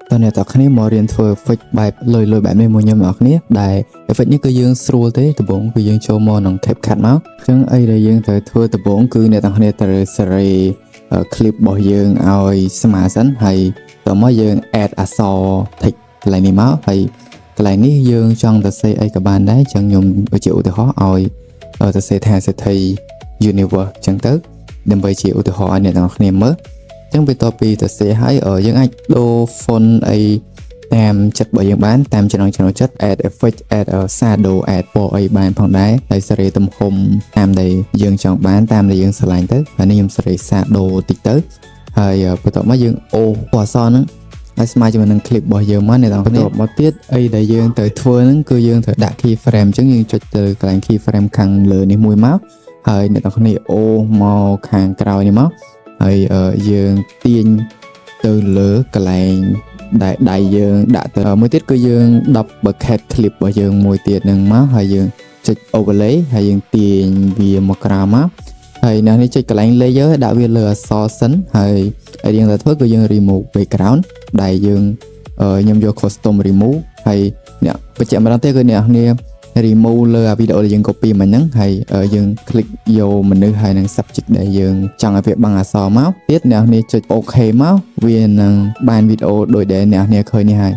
ตอนนี้ต่อขึ้นมาเรียนធ្វើ effect แบบเลยแบบนี้មួយខ្ញុំអរគ្នាដែល effect នេះគឺយើងស្រួលទេដំបូងគឺយើងចូលមកក្នុង CapCut មកអញ្ចឹងអីដែលយើងត្រូវធ្វើដំបូងគឺអ្នកទាំងគ្នាត្រូវសេរី clip របស់យើងឲ្យស្មើសិនហើយតមកយើង add អក្សរ text កន្លែងនេះមកហើយកន្លែងនេះយើងចង់ទៅសេអីក៏បានដែរអញ្ចឹងខ្ញុំជាឧទាហរណ៍ឲ្យទៅសេថាសេដ្ឋី universe អញ្ចឹងទៅដើម្បីជាឧទាហរណ៍ឲ្យអ្នកទាំងគ្នាមើលចឹងបន្ទាប់ពីទៅសេហើយយើងអាចដូរ font អីតាមចិត្តរបស់យើងបានតាមចំណង់ចិត្ត add effect add shadow add ពណ៌អីបានផងដែរហើយសេរីទំហំតាមដែលយើងចង់បានតាមដែលយើងស្រឡាញ់ទៅហើយនេះខ្ញុំសេរី shadow តិចទៅហើយបន្ទាប់មកយើងអូពណ៌អក្សរហ្នឹងហើយស្មើជាមួយនឹង clip របស់យើងមកអ្នកទាំងគ្នាបន្ទាប់មកទៀតអីដែលយើងត្រូវធ្វើហ្នឹងគឺយើងត្រូវដាក់ key frame អញ្ចឹងយើងចុចទៅកន្លែង key frame ខាងលើនេះមួយមកហើយអ្នកទាំងគ្នាអូមកខាងក្រោយនេះមកហើយយើងទាញទៅលើកន្លែងដែលដៃយើងដាក់ទៅមួយទៀតគឺយើងdouble clip របស់យើងមួយទៀតនឹងមកហើយយើងចុច overlay ហើយយើងទាញវាមកក្រៅមកហើយនៅនេះចុចកន្លែង layer ដាក់វាលើអក្សរសិនហើយយើងត្រូវធ្វើគឺយើង remove background ដែលយើងខ្ញុំយក custom remove ហើយអ្នកបញ្ជាក់ម្ដងទៀតគឺអ្នកគ្នា remove លើវីដេអូដែលយើង copy មកហ្នឹងហើយយើង click យកមនុស្សហើយនឹង subject ដែលយើងចង់ឲ្យវាបាំងអក្សរមកទៀតអ្នកគ្នាចុច OK មកវានឹងបានវីដេអូដូចដែលអ្នកគ្នាឃើញនេះហើយ